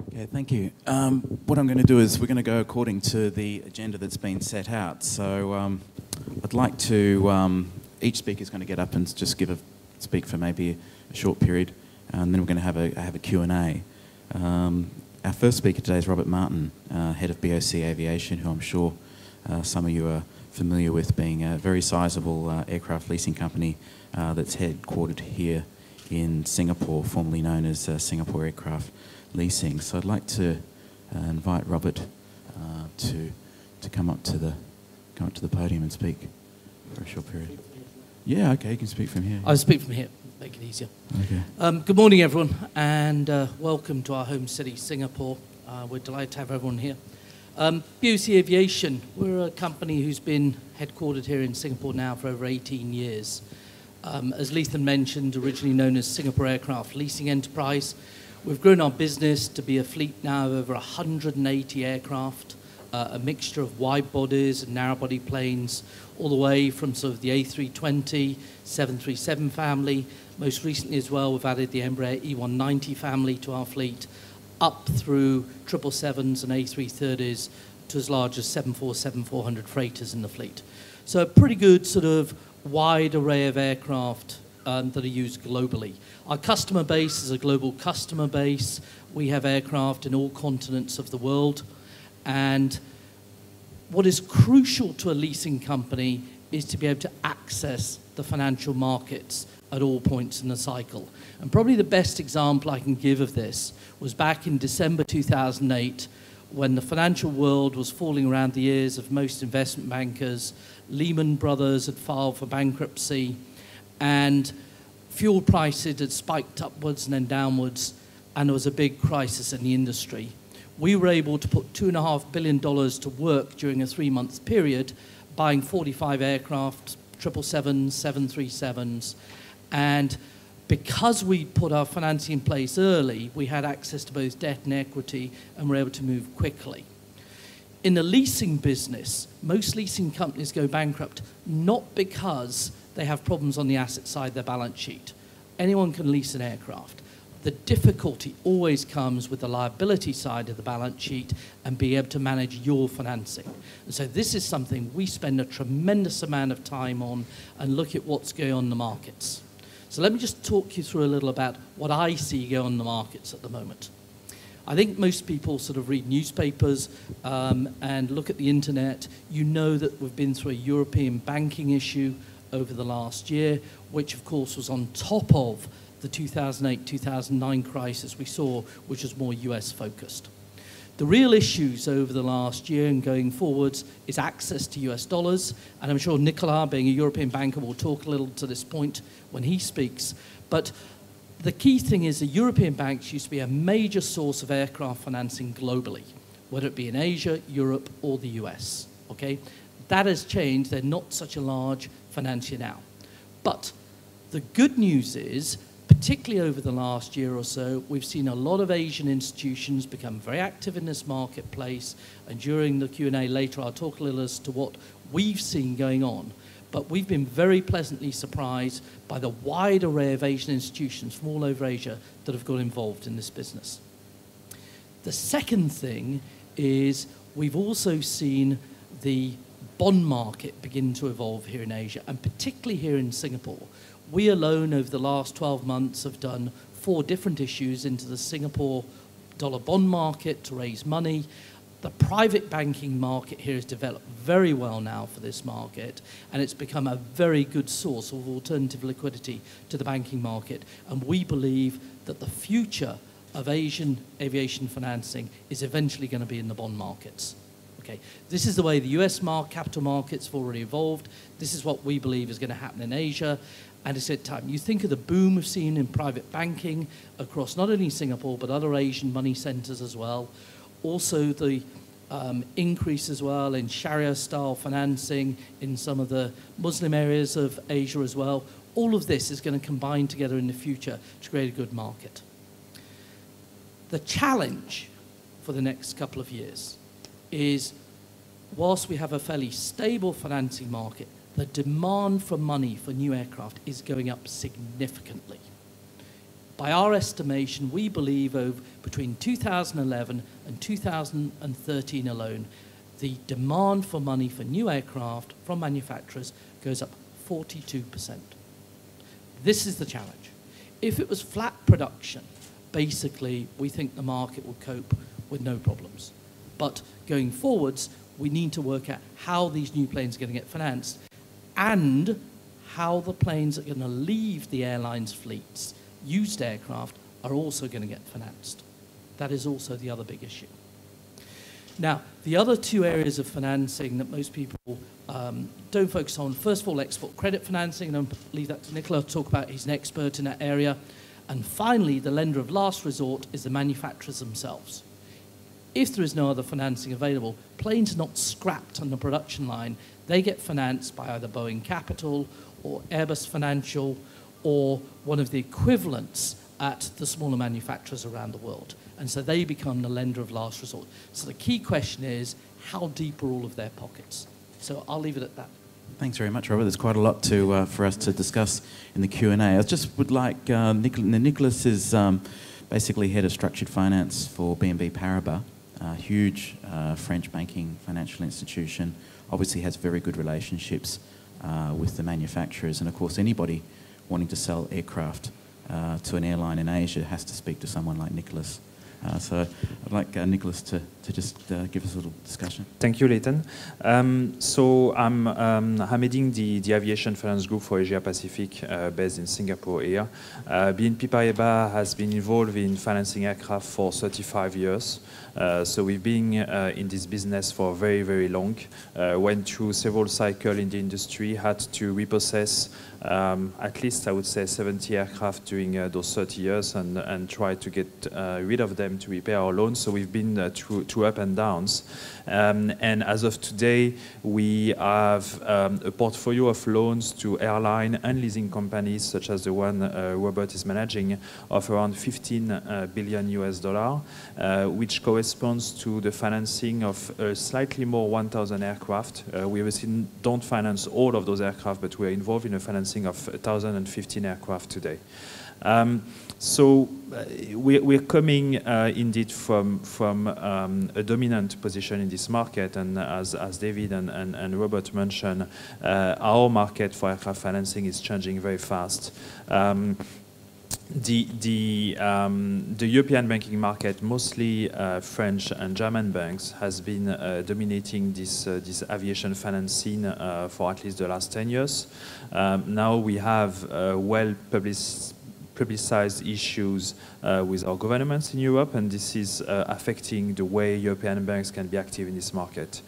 Okay, thank you. What I'm going to do is we're going to go according to the agenda that's been set out. So I'd like to, each speaker is going to get up and just speak for maybe a short period, and then we're going to have a Q&A. Our first speaker today is Robert Martin, head of BOC Aviation, who I'm sure some of you are familiar with, being a very sizable aircraft leasing company that's headquartered here in Singapore, formerly known as Singapore Aircraft Leasing. So I'd like to invite Robert to come up to the podium and speak for a short period. Yeah, okay, you can speak from here. I'll speak from here, make it easier. Okay. Good morning, everyone, and welcome to our home city, Singapore. We're delighted to have everyone here. BOC Aviation, we're a company who's been headquartered here in Singapore now for over 18 years. As Leithen mentioned, originally known as Singapore Aircraft Leasing Enterprise, we've grown our business to be a fleet now of over 180 aircraft, a mixture of wide bodies and narrow body planes, all the way from sort of the A320, 737 family. Most recently as well, we've added the Embraer E190 family to our fleet, up through 777s and A330s to as large as 747-400 freighters in the fleet. So a pretty good sort of wide array of aircraft that are used globally. Our customer base is a global customer base. We have aircraft in all continents of the world. And what is crucial to a leasing company is to be able to access the financial markets at all points in the cycle. And probably the best example I can give of this was back in December 2008, when the financial world was falling around the ears of most investment bankers. Lehman Brothers had filed for bankruptcy, and fuel prices had spiked upwards and then downwards, and there was a big crisis in the industry. We were able to put $2.5 billion to work during a 3-month period, buying 45 aircraft, 777s, 737s, and because we put our financing in place early, we had access to both debt and equity, and were able to move quickly. In the leasing business, most leasing companies go bankrupt, not because they have problems on the asset side of their balance sheet. Anyone can lease an aircraft. The difficulty always comes with the liability side of the balance sheet and be able to manage your financing. And so this is something we spend a tremendous amount of time on and look at what's going on in the markets. So let me just talk you through a little about what I see going on in the markets at the moment. I think most people sort of read newspapers and look at the internet. You know that we've been through a European banking issue over the last year, which of course was on top of the 2008-2009 crisis we saw, which was more US focused. The real issues over the last year and going forwards is access to US dollars, and I'm sure Nicolas, being a European banker, will talk a little to this point when he speaks. But the key thing is the European banks used to be a major source of aircraft financing globally, whether it be in Asia, Europe, or the US, okay? That has changed. They're not such a large financier now. But the good news is, particularly over the last year or so, we've seen a lot of Asian institutions become very active in this marketplace, and during the Q&A later I'll talk a little as to what we've seen going on. But we've been very pleasantly surprised by the wide array of Asian institutions from all over Asia that have got involved in this business. The second thing is we've also seen the bond market begin to evolve here in Asia, and particularly here in Singapore. We alone over the last 12 months have done 4 different issues into the Singapore dollar bond market to raise money. The private banking market here has developed very well now for this market, and it's become a very good source of alternative liquidity to the banking market. And we believe that the future of Asian aviation financing is eventually going to be in the bond markets. Okay, this is the way the US capital markets have already evolved. This is what we believe is going to happen in Asia. And it's at time. You think of the boom we've seen in private banking across not only Singapore, but other Asian money centers as well. Also the increase as well in Sharia-style financing in some of the Muslim areas of Asia as well. All of this is going to combine together in the future to create a good market. The challenge for the next couple of years is, whilst we have a fairly stable financing market, the demand for money for new aircraft is going up significantly. By our estimation, we believe between 2011 and 2013 alone, the demand for money for new aircraft from manufacturers goes up 42%. This is the challenge. If it was flat production, basically, we think the market would cope with no problems. But going forwards, we need to work out how these new planes are going to get financed and how the planes that are going to leave the airlines' fleets, used aircraft, are also going to get financed. That is also the other big issue. Now, the other two areas of financing that most people don't focus on, first of all, export credit financing, and I'll leave that to Nicolas to talk about. He's an expert in that area. And finally, the lender of last resort is the manufacturers themselves. If there is no other financing available, planes are not scrapped on the production line. They get financed by either Boeing Capital or Airbus Financial or one of the equivalents at the smaller manufacturers around the world. And so they become the lender of last resort. So the key question is, how deep are all of their pockets? So I'll leave it at that. Thanks very much, Robert. There's quite a lot for us to discuss in the Q&A. I just would like, Nicolas is basically head of structured finance for BNP Paribas, a huge French banking financial institution, obviously has very good relationships with the manufacturers. And of course, anybody wanting to sell aircraft to an airline in Asia has to speak to someone like Nicolas. So I'd like Nicolas to just give us a little discussion. Thank you, Leithen. So I'm heading the aviation finance group for Asia Pacific based in Singapore here. BNP Paribas has been involved in financing aircraft for 35 years. So we've been in this business for very, very long. Went through several cycles in the industry, had to repossess at least, I would say, 70 aircraft during those 30 years and try to get rid of them to repay our loans. So we've been through up and downs. And as of today, we have a portfolio of loans to airline and leasing companies, such as the one Robert is managing, of around $15 billion US, which corresponds to the financing of slightly more 1,000 aircraft. We obviously don't finance all of those aircraft, but we're involved in the financing of 1,015 aircraft today. So we're coming indeed from a dominant position in this market, and as David and Robert mentioned, our market for aircraft financing is changing very fast. The European banking market, mostly French and German banks, has been dominating this aviation finance scene for at least the last 10 years. Now we have publicized issues with our governments in Europe, and this is affecting the way European banks can be active in this market.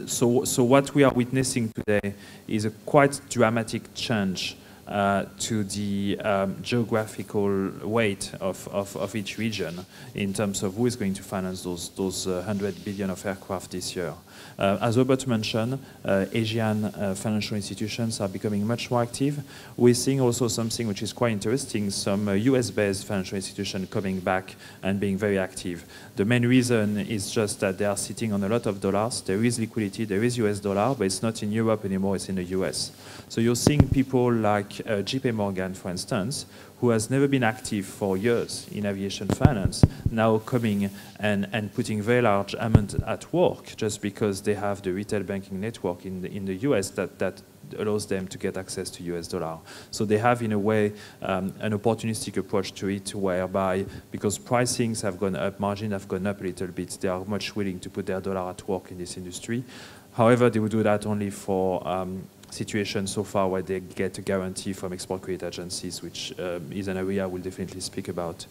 So what we are witnessing today is a quite dramatic change to the geographical weight of each region in terms of who is going to finance those 100 billion of aircraft this year. As Robert mentioned, Asian financial institutions are becoming much more active. We're seeing also something which is quite interesting, some US-based financial institutions coming back and being very active. The main reason is just that they are sitting on a lot of dollars. There is liquidity, there is US dollar, but it's not in Europe anymore, it's in the US. So you're seeing people like JP Morgan, for instance, who has never been active for years in aviation finance, now coming and putting very large amounts at work just because they have the retail banking network in the US that allows them to get access to US dollar. So they have, in a way, an opportunistic approach to it, whereby, because pricings have gone up, margins have gone up a little bit, they are much willing to put their dollar at work in this industry. However, they would do that only for situations so far where they get a guarantee from export credit agencies, which is an area we'll definitely speak about.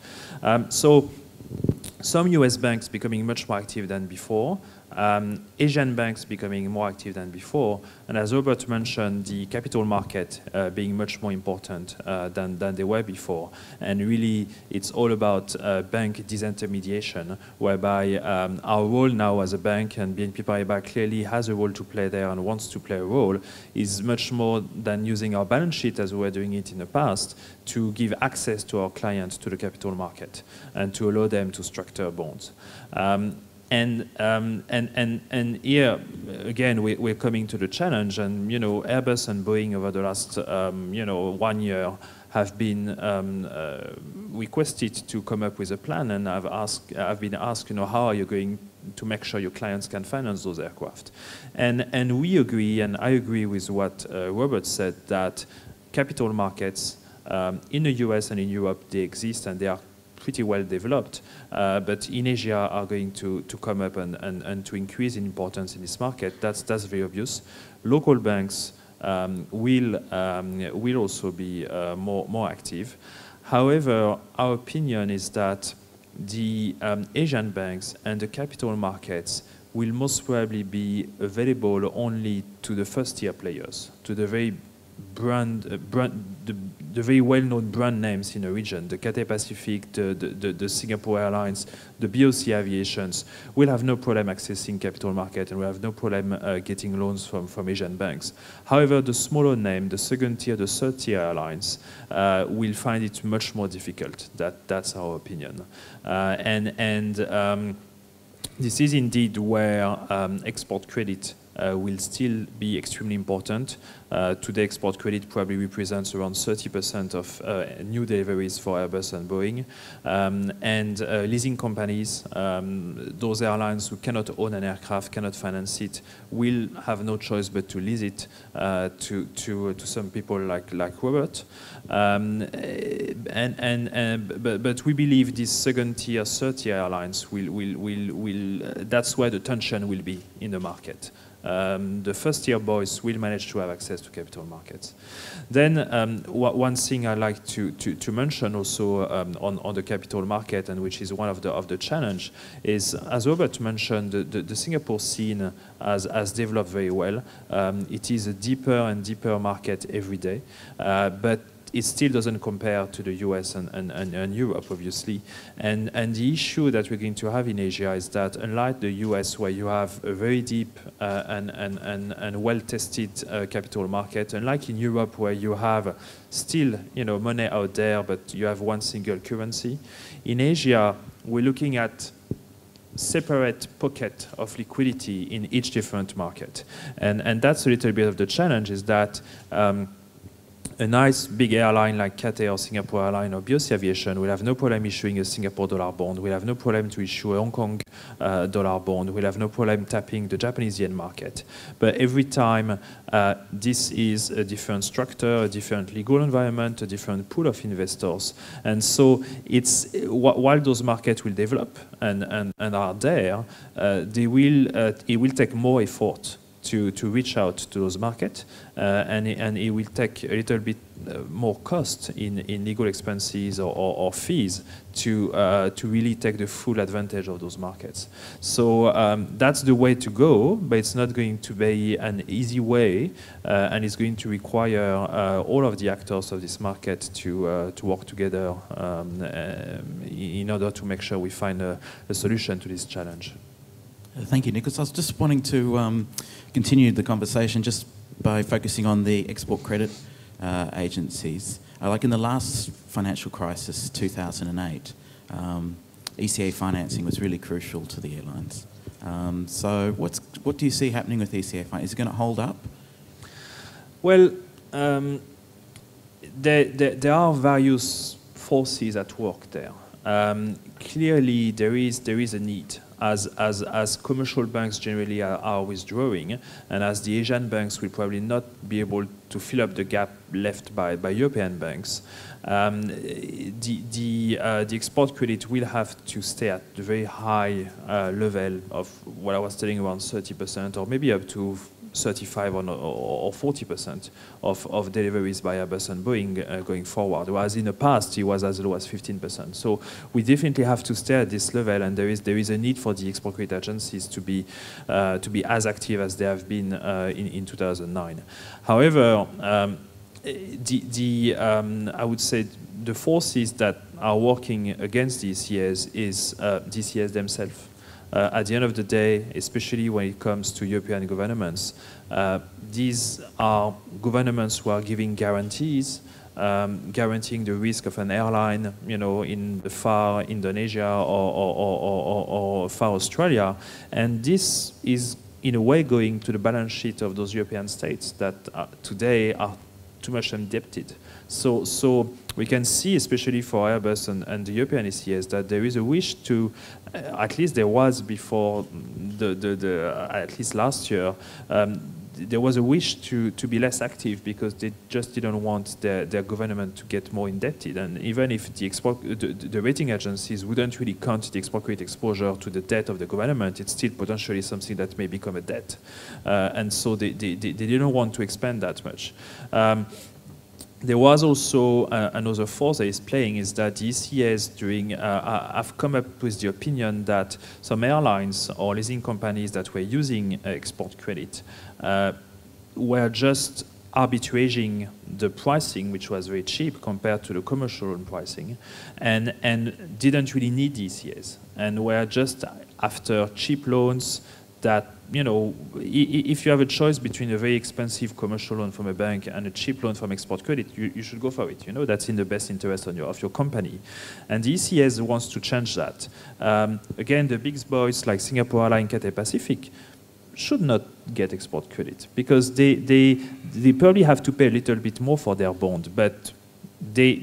So some US banks becoming much more active than before, Asian banks becoming more active than before, and as Robert mentioned, the capital market being much more important than they were before. And really, it's all about bank disintermediation, whereby our role now as a bank, and BNP Paribas clearly has a role to play there and wants to play a role, is much more than using our balance sheet as we were doing it in the past to give access to our clients to the capital market and to allow them to structure bonds. And here again we're coming to the challenge, and Airbus and Boeing over the last 1 year have been requested to come up with a plan, and I've been asked, how are you going to make sure your clients can finance those aircraft? And we agree, and I agree with what Robert said, that capital markets in the US and in Europe, they exist and they are pretty well developed, but in Asia are going to come up and to increase in importance in this market. That's very obvious. Local banks will also be more active. However, our opinion is that the Asian banks and the capital markets will most probably be available only to the first-tier players, to the very the very well-known brand names in the region, the Cathay Pacific, the Singapore Airlines, the BOC Aviations, will have no problem accessing capital market and will have no problem getting loans from Asian banks. However, the smaller name, the second-tier, the third-tier airlines, will find it much more difficult. That's our opinion. This is indeed where export credit will still be extremely important. Today, export credit probably represents around 30% of new deliveries for Airbus and Boeing. Leasing companies, those airlines who cannot own an aircraft, cannot finance it, will have no choice but to lease it to some people like Robert. But we believe these second-tier, third-tier airlines will that's where the tension will be in the market. The first-tier boys will manage to have access to capital markets. Then one thing I like to mention also on the capital market, and which is one of the challenge, is, as Robert mentioned, the Singapore scene has developed very well. It is a deeper and deeper market every day, but it still doesn't compare to the US and Europe, obviously. And the issue that we're going to have in Asia is that, unlike the US, where you have a very deep and well-tested capital market, unlike in Europe, where you have still money out there, but you have one single currency, in Asia, we're looking at separate pocket of liquidity in each different market. And that's a little bit of the challenge, is that a nice big airline like Cathay or Singapore Airline or BOC Aviation will have no problem issuing a Singapore dollar bond, will have no problem to issue a Hong Kong dollar bond, will have no problem tapping the Japanese yen market. But every time this is a different structure, a different legal environment, a different pool of investors. And so it's while those markets will develop and are there, it will take more effort to reach out to those markets, and it will take a little bit more cost in legal expenses or fees to really take the full advantage of those markets. So that's the way to go, but it's not going to be an easy way, and it's going to require all of the actors of this market to work together in order to make sure we find a solution to this challenge. Thank you, Nicolas. I was just wanting to continue the conversation just by focusing on the export credit agencies. Like in the last financial crisis, 2008, ECA financing was really crucial to the airlines. So what do you see happening with ECA financing? Is it going to hold up? Well, there are various forces at work there. Clearly, there is a need. As commercial banks generally are withdrawing, and as the Asian banks will probably not be able to fill up the gap left by European banks, the export credit will have to stay at the very high level of what I was telling, around 30%, or maybe up to 35 or 40% of deliveries by Airbus and Boeing going forward, whereas in the past it was as low as 15%. So we definitely have to stay at this level, and there is a need for the export credit agencies to be as active as they have been in 2009. However, I would say the forces that are working against the ECAs is the ECAs themselves. At the end of the day, especially when it comes to European governments, these are governments who are giving guarantees guaranteeing the risk of an airline, in the far Indonesia or far Australia. And this is, in a way, going to the balance sheet of those European states that today are too much indebted. So we can see, especially for Airbus and the European ECAs, that there is a wish to, at least there was before at least last year, there was a wish to be less active because they just didn't want their government to get more indebted. And even if the rating agencies wouldn't really count the export credit exposure to the debt of the government, it's still potentially something that may become a debt. And so they didn't want to expand that much. There was also another force that is playing, is that the ECAs have come up with the opinion that some airlines or leasing companies that were using export credit were just arbitraging the pricing, which was very cheap compared to the commercial loan pricing, and didn't really need the ECAs, and were just after cheap loans that, if you have a choice between a very expensive commercial loan from a bank and a cheap loan from export credit, you should go for it. That's in the best interest of your company. And the ECAs wants to change that. Again, the big boys like Singapore Airlines, Cathay Pacific should not get export credit because they probably have to pay a little bit more for their bond, but they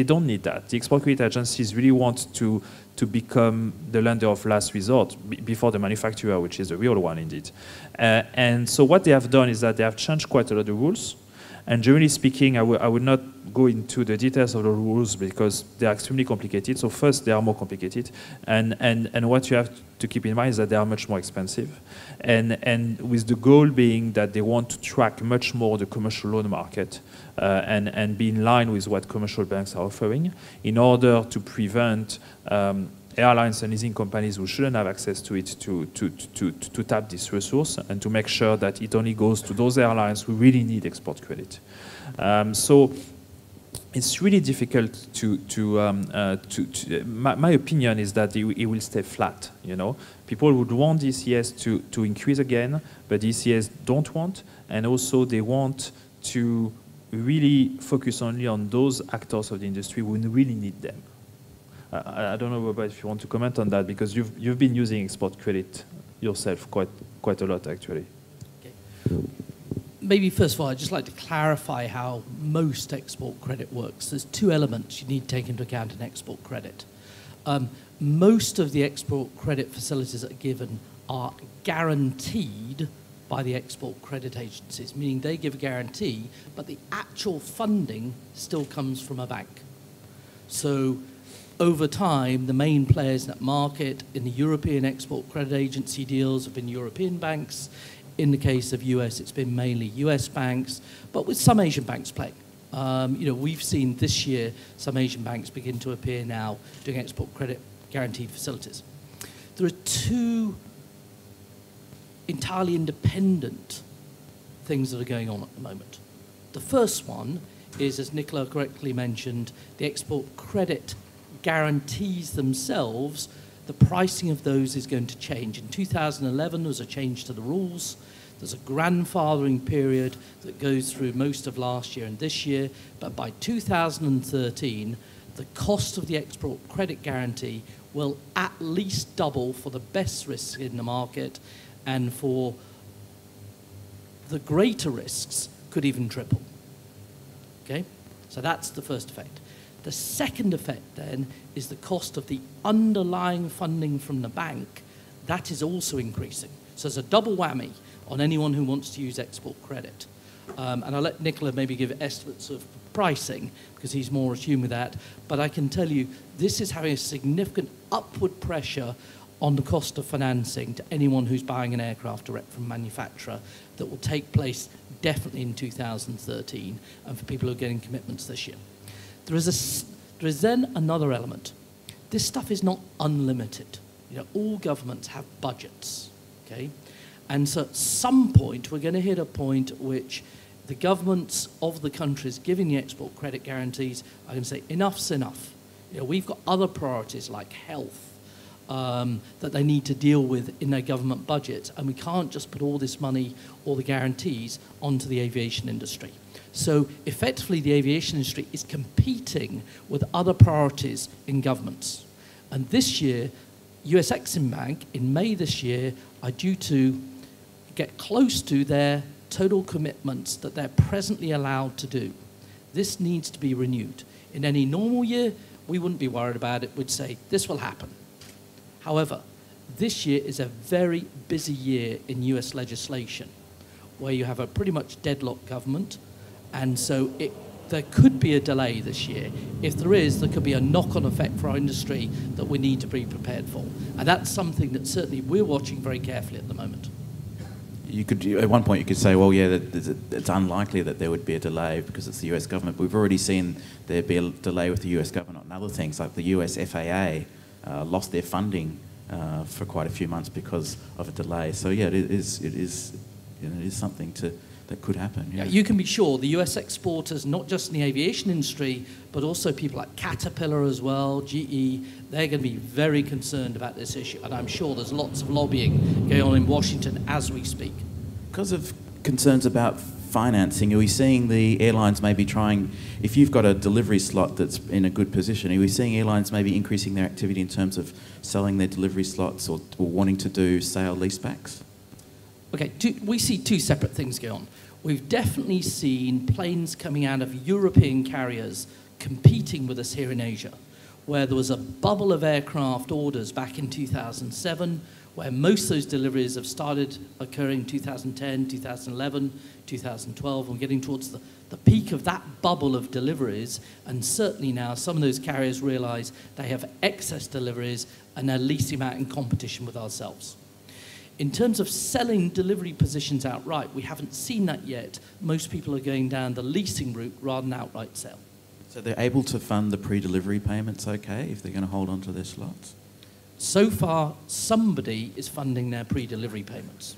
don't need that. The export credit agencies really want to become the lender of last resort before the manufacturer, which is the real one indeed. And so what they have done is that they have changed quite a lot of the rules. And generally speaking, I would not go into the details of the rules because they are extremely complicated. So first, they are more complicated. And what you have to keep in mind is that they are much more expensive. And with the goal being that they want to track much more the commercial loan market and be in line with what commercial banks are offering in order to prevent airlines and leasing companies who shouldn't have access to it to tap this resource and to make sure that it only goes to those airlines who really need export credit. So it's really difficult my opinion is that it will stay flat. People would want ECS to increase again, but ECS don't want, and also they want to really focus only on those actors of the industry who really need them. I don't know, Robert, if you want to comment on that, because you've been using export credit yourself quite a lot, actually. Okay. Maybe first of all, I'd just like to clarify how most export credit works. There's two elements you need to take into account in export credit. Most of the export credit facilities that are given are guaranteed by the export credit agencies, meaning they give a guarantee, but the actual funding still comes from a bank. So over time, the main players in that market in the European Export Credit Agency deals have been European banks. In the case of US, it's been mainly US banks, but with some Asian banks playing. We've seen this year some Asian banks begin to appear now doing export credit guaranteed facilities. There are two entirely independent things that are going on at the moment. The first one is, as Nicolas correctly mentioned, the export credit guarantees themselves. The pricing of those is going to change. In 2011, there was a change to the rules. There's a grandfathering period that goes through most of last year and this year, but by 2013, the cost of the export credit guarantee will at least double for the best risks in the market, and for the greater risks could even triple. Okay? So that's the first effect. The second effect then is the cost of the underlying funding from the bank. That is also increasing. So there's a double whammy on anyone who wants to use export credit. And I'll let Nicolas maybe give estimates of pricing because he's more attuned with that. But I can tell you this is having a significant upward pressure on the cost of financing to anyone who's buying an aircraft direct from manufacturer, that will take place definitely in 2013, and for people who are getting commitments this year. There is then another element. This stuff is not unlimited. All governments have budgets, okay? And so at some point, we're going to hit a point at which the governments of the countries giving the export credit guarantees are going to say, enough's enough. We've got other priorities like health that they need to deal with in their government budgets, and we can't just put all this money, all the guarantees, onto the aviation industry. So effectively, the aviation industry is competing with other priorities in governments. And this year, US Exim Bank, in May this year, are due to get close to their total commitments that they're presently allowed to do. This needs to be renewed. In any normal year, we wouldn't be worried about it. We'd say, this will happen. However, this year is a very busy year in US legislation, where you have a pretty much deadlocked government, and so there could be a delay this year. If there is, there could be a knock-on effect for our industry that we need to be prepared for. And that's something that certainly we're watching very carefully at the moment. You could, at one point you could say, well, yeah, it's unlikely that there would be a delay because it's the US government. But we've already seen there be a delay with the US government on other things, like the US FAA lost their funding for quite a few months because of a delay. So yeah, it is something that could happen. Yeah. You can be sure the US exporters, not just in the aviation industry, but also people like Caterpillar as well, GE, they're going to be very concerned about this issue. And I'm sure there's lots of lobbying going on in Washington as we speak. Because of concerns about financing, are we seeing the airlines maybe trying, if you've got a delivery slot that's in a good position, are we seeing airlines maybe increasing their activity in terms of selling their delivery slots or wanting to do sale leasebacks? Okay, we see two separate things going on. We've definitely seen planes coming out of European carriers competing with us here in Asia, where there was a bubble of aircraft orders back in 2007, where most of those deliveries have started occurring in 2010, 2011, 2012. We're getting towards the peak of that bubble of deliveries, and certainly now some of those carriers realize they have excess deliveries and they're leasing them out in competition with ourselves. In terms of selling delivery positions outright, we haven't seen that yet. Most people are going down the leasing route rather than outright sale. So they're able to fund the pre-delivery payments okay if they're going to hold on to their slots? So far, somebody is funding their pre-delivery payments,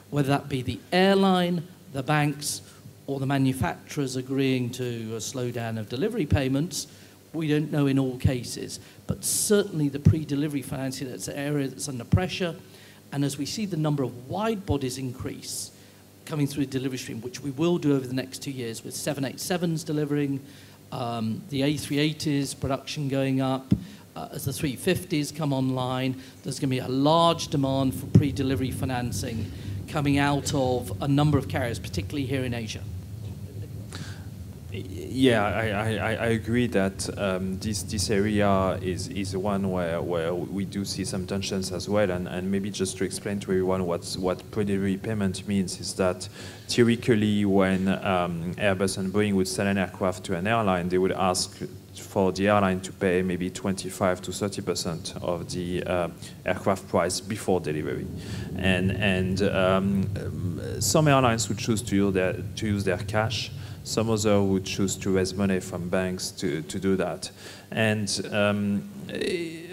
whether that be the airline, the banks, or the manufacturers agreeing to a slowdown of delivery payments. We don't know in all cases, but certainly the pre-delivery financing, that's an area that's under pressure. And as we see the number of wide bodies increase coming through the delivery stream, which we will do over the next 2 years with 787s delivering, the A380s production going up, as the 350s come online, there's going to be a large demand for pre-delivery financing coming out of a number of carriers, particularly here in Asia. Yeah, I agree that this area is one where we do see some tensions as well, and maybe just to explain to everyone what pre-delivery payment means is that theoretically when Airbus and Boeing would sell an aircraft to an airline, they would ask for the airline to pay maybe 25 to 30% of the aircraft price before delivery, and some airlines would choose to use their cash. Some others would choose to raise money from banks to do that. And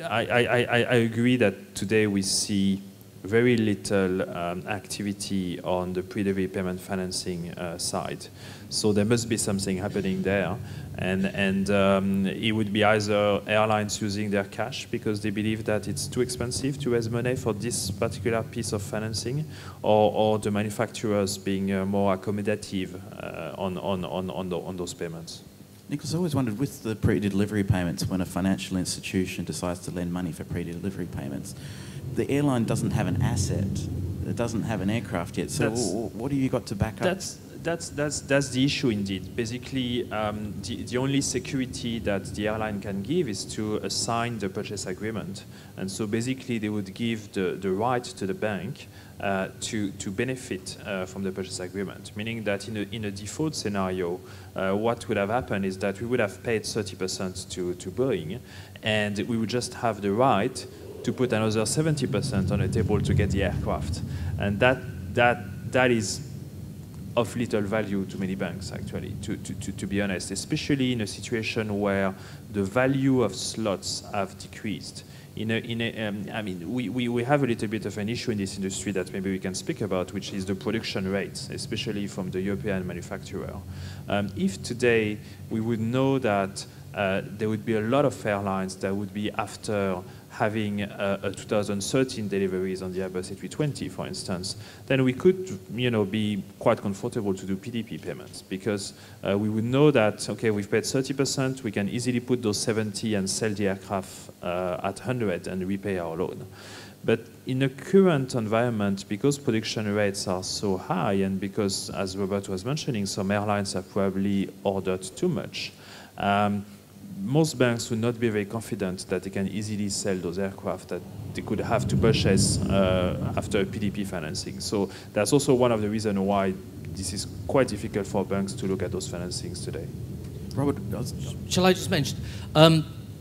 I agree that today we see very little activity on the pre-delivery payment financing side. So there must be something happening there. And it would be either airlines using their cash because they believe that it's too expensive to raise money for this particular piece of financing, or the manufacturers being more accommodative on those payments. Nicolas, I always wondered, with the pre-delivery payments, when a financial institution decides to lend money for pre-delivery payments, the airline doesn't have an asset, it doesn't have an aircraft yet, so what have you got to back up? That's the issue indeed. Basically, the only security that the airline can give is to assign the purchase agreement. And so basically they would give the right to the bank to benefit from the purchase agreement, meaning that in a default scenario, what would have happened is that we would have paid 30% to Boeing, and we would just have the right to put another 70% on the table to get the aircraft. And that is of little value to many banks, actually, to be honest, especially in a situation where the value of slots have decreased. I mean, we have a little bit of an issue in this industry that maybe we can speak about, which is the production rates, especially from the European manufacturer. If today we would know that there would be a lot of airlines that would be after having a 2013 deliveries on the Airbus A320, for instance, then we could, be quite comfortable to do PDP payments because we would know that, okay, we've paid 30%, we can easily put those 70 and sell the aircraft at 100 and repay our loan. But in the current environment, because production rates are so high and because, as Robert was mentioning, some airlines have probably ordered too much, most banks would not be very confident that they can easily sell those aircraft that they could have to purchase after a PDP financing. So that's also one of the reasons why this is quite difficult for banks to look at those financings today. Robert, shall I just mention,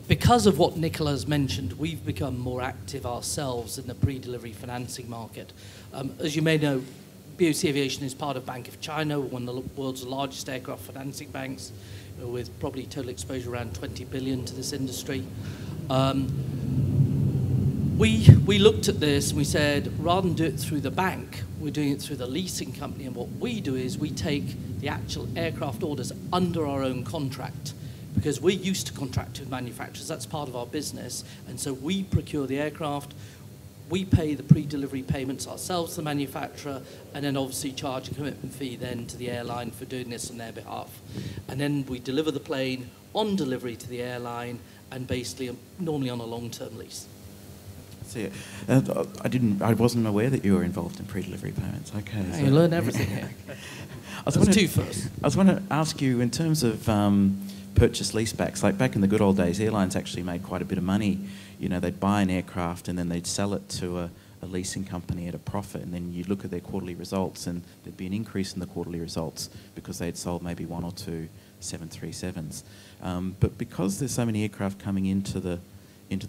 because of what Nicolas mentioned, we've become more active ourselves in the pre-delivery financing market. As you may know, BOC Aviation is part of Bank of China, one of the world's largest aircraft financing banks, with probably total exposure around 20 billion to this industry. We looked at this and we said, rather than do it through the bank, we're doing it through the leasing company. And what we do is we take the actual aircraft orders under our own contract, because we're used to contract with manufacturers. That's part of our business. And so we procure the aircraft, we pay the pre-delivery payments ourselves to the manufacturer, and then obviously charge a commitment fee then to the airline for doing this on their behalf. And then we deliver the plane on delivery to the airline, and basically normally on a long-term lease. See, I wasn't aware that you were involved in pre-delivery payments. Okay, so you learn everything here. I was going to ask you in terms of purchase leasebacks. Like back in the good old days, airlines actually made quite a bit of money. They'd buy an aircraft and then they'd sell it to a leasing company at a profit, and then you'd look at their quarterly results and there'd be an increase in the quarterly results because they'd sold maybe one or two 737s. But because there's so many aircraft coming into the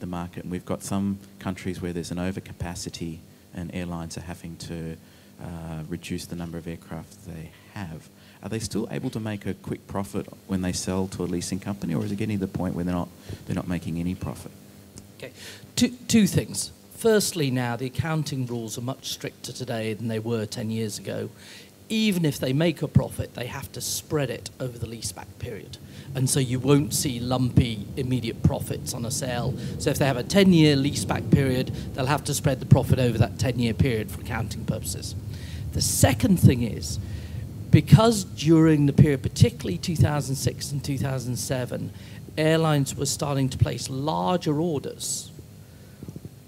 market, and we've got some countries where there's an overcapacity and airlines are having to reduce the number of aircraft they have, are they still able to make a quick profit when they sell to a leasing company, or is it getting to the point where they're not making any profit? Okay, two things. Firstly, now the accounting rules are much stricter today than they were 10 years ago. Even if they make a profit, they have to spread it over the leaseback period. And so you won't see lumpy immediate profits on a sale. So if they have a 10-year leaseback period, they'll have to spread the profit over that 10-year period for accounting purposes. The second thing is, because during the period, particularly 2006 and 2007, airlines were starting to place larger orders.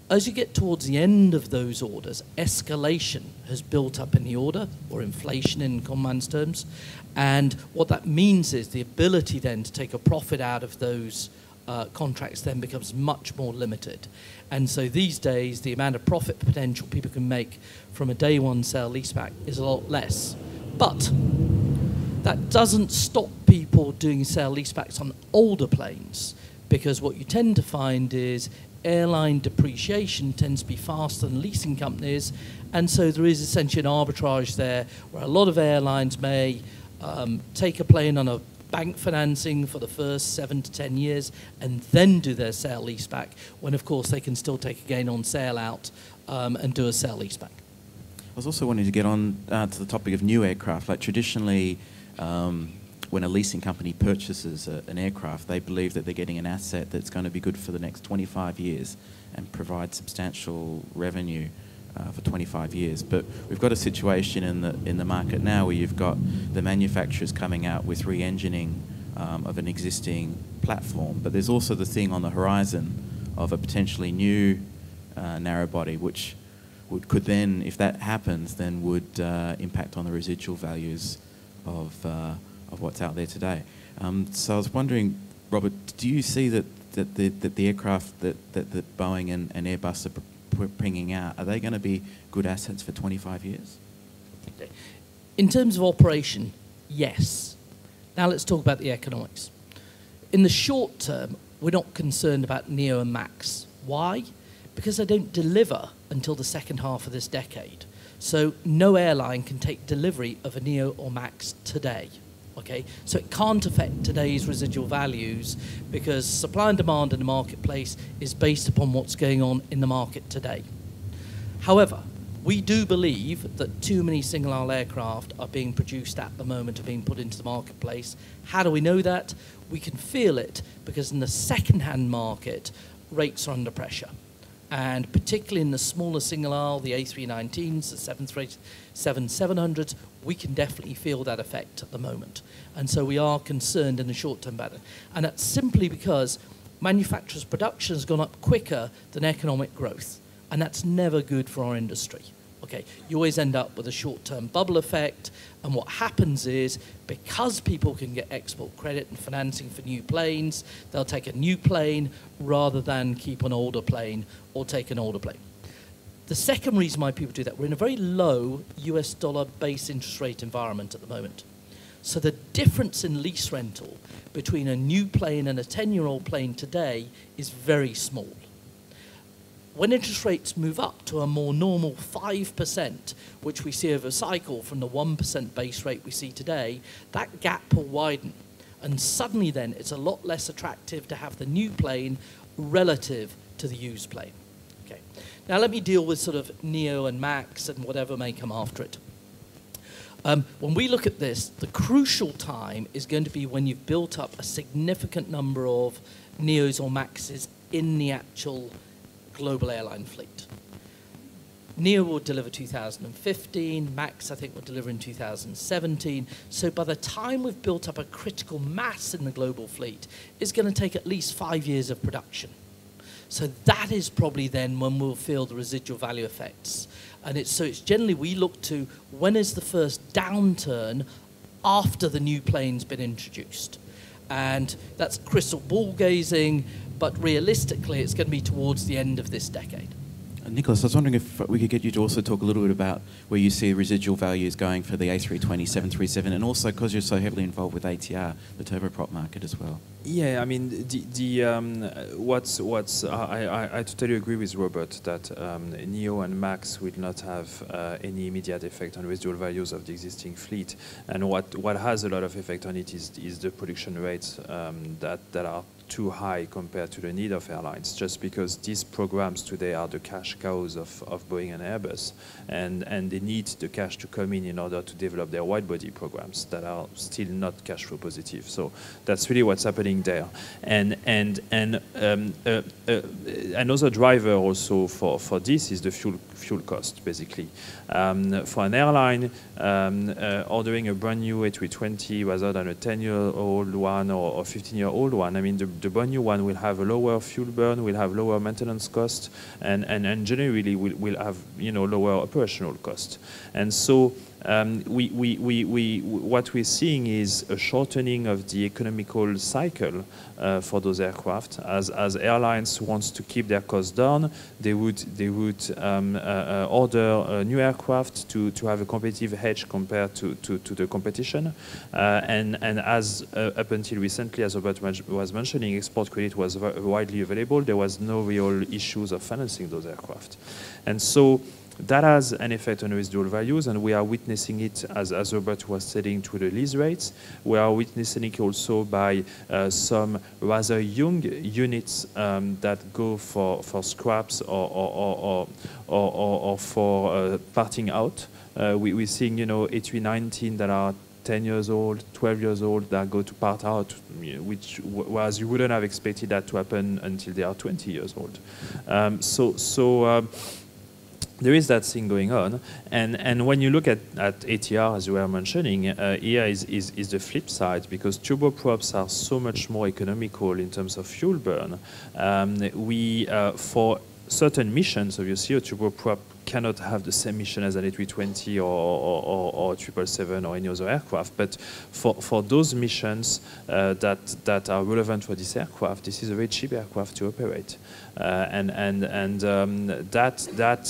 As you get towards the end of those orders, escalation has built up in the order, or inflation in Conman's terms. And what that means is the ability then to take a profit out of those contracts then becomes much more limited. And so these days, the amount of profit potential people can make from a day one sale leaseback is a lot less. But that doesn't stop people doing sale leasebacks on older planes, because what you tend to find is airline depreciation tends to be faster than leasing companies, and so there is essentially an arbitrage there where a lot of airlines may take a plane on a bank financing for the first 7 to 10 years and then do their sale leaseback, when of course they can still take a gain on sale out and do a sale leaseback. I was also wanting to get on to the topic of new aircraft. Like traditionally, when a leasing company purchases an aircraft, they believe that they're getting an asset that's going to be good for the next 25 years and provide substantial revenue for 25 years. But we've got a situation in the market now where you've got the manufacturers coming out with re-engineering of an existing platform, but there's also the thing on the horizon of a potentially new narrow body, which could then, if that happens, then would impact on the residual values of what's out there today. So I was wondering, Robert, do you see that the aircraft that Boeing and Airbus are bringing out, are they going to be good assets for 25 years? In terms of operation, yes. Now let's talk about the economics. In the short term, we're not concerned about Neo and Max. Why? Because they don't deliver until the second half of this decade. So no airline can take delivery of a Neo or Max today. Okay, so it can't affect today's residual values because supply and demand in the marketplace is based upon what's going on in the market today. However, We do believe that too many single-aisle aircraft are being produced at the moment, are being put into the marketplace. How do we know that? We can feel it because in the second-hand market, rates are under pressure. And particularly in the smaller single-aisle, the A319s, the 737-700s, we can definitely feel that effect at the moment. And so we are concerned in the short term about it. And that's simply because manufacturers' production has gone up quicker than economic growth. And that's never good for our industry. Okay, you always end up with a short-term bubble effect, and what happens is, because people can get export credit and financing for new planes, they'll take a new plane rather than keep an older plane or take an older plane. The second reason why people do that, we're in a very low US dollar base interest rate environment at the moment. So the difference in lease rental between a new plane and a 10-year-old plane today is very small. When interest rates move up to a more normal 5%, which we see over a cycle from the 1% base rate we see today, that gap will widen. And suddenly then, it's a lot less attractive to have the new plane relative to the used plane. Okay. Now let me deal with sort of Neo and Max and whatever may come after it. When we look at this, the crucial time is going to be when you've built up a significant number of Neos or Maxes in the actual global airline fleet. Neo will deliver 2015, Max I think will deliver in 2017, so by the time we've built up a critical mass in the global fleet, it's going to take at least 5 years of production. So that is probably then when we'll feel the residual value effects. And it's generally we look to when is the first downturn after the new plane's been introduced. And that's crystal ball gazing, but realistically, it's going to be towards the end of this decade. Nicolas, I was wondering if we could get you to also talk a little bit about where you see residual values going for the A320, 737, and also because you're so heavily involved with ATR, the turboprop market as well. Yeah, I mean, I totally agree with Robert that Neo and Max will not have any immediate effect on residual values of the existing fleet. And what has a lot of effect on it is the production rates that are too high compared to the need of airlines, just because these programs today are the cash cows of Boeing and Airbus, and they need the cash to come in order to develop their wide-body programs that are still not cash flow positive. So that's really what's happening there. And another driver also for this is the fuel cost, basically. For an airline, ordering a brand new A320 rather than a 10-year-old one or 15-year-old one, I mean, the brand new one will have a lower fuel burn, will have lower maintenance cost, and generally will have lower operational cost. And so what we're seeing is a shortening of the economical cycle for those aircraft. As airlines wants to keep their costs down, they would order a new aircraft to have a competitive edge compared to the competition. And as up until recently, as Robert was mentioning, export credit was widely available. There was no real issues of financing those aircraft. And so that has an effect on residual values, and we are witnessing it, as Robert was saying, to the lease rates. We are witnessing it also by some rather young units that go for scraps or for parting out. We're seeing, A319 that are 10 years old, 12 years old that go to part out, which whereas you wouldn't have expected that to happen until they are 20 years old. There is that thing going on, and when you look at ATR, as you were mentioning, here is the flip side, because turboprops are so much more economical in terms of fuel burn. For certain missions, obviously, a turboprop cannot have the same mission as an A320 or 777 or any other aircraft. But for those missions that are relevant for this aircraft, this is a very cheap aircraft to operate. That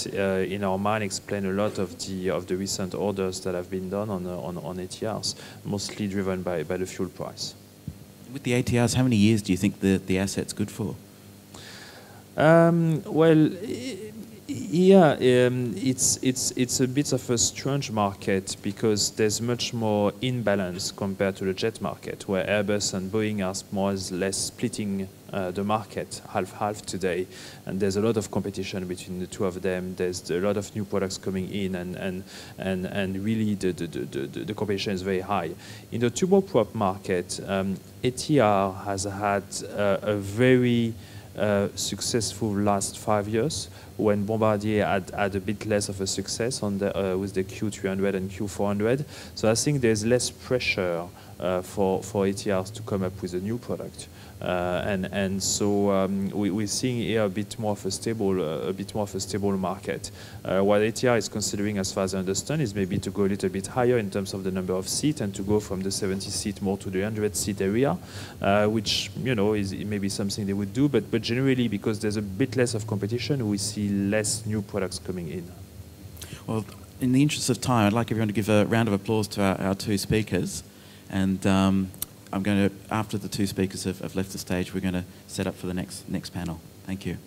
in our mind explain a lot of the recent orders that have been done on ATRs, mostly driven by the fuel price. With the ATRs, how many years do you think the asset's good for? It's a bit of a strange market because there's much more imbalance compared to the jet market, where Airbus and Boeing are more or less splitting the market half-half today, and there's a lot of competition between the two of them. There's a lot of new products coming in, and really the competition is very high. In the turboprop market, ATR has had a very successful last 5 years, when Bombardier had a bit less of a success on with the Q300 and Q400. So I think there's less pressure for ATRs to come up with a new product. So we're seeing here a bit more of a stable market. What ATR is considering, as far as I understand, is maybe to go a little bit higher in terms of the number of seats and to go from the 70 seat more to the 100 seat area, which is maybe something they would do. But generally, because there's a bit less of competition, we see less new products coming in. Well, in the interest of time, I'd like everyone to give a round of applause to our two speakers. And I'm going to, after the two speakers have left the stage, we're going to set up for the next panel. Thank you.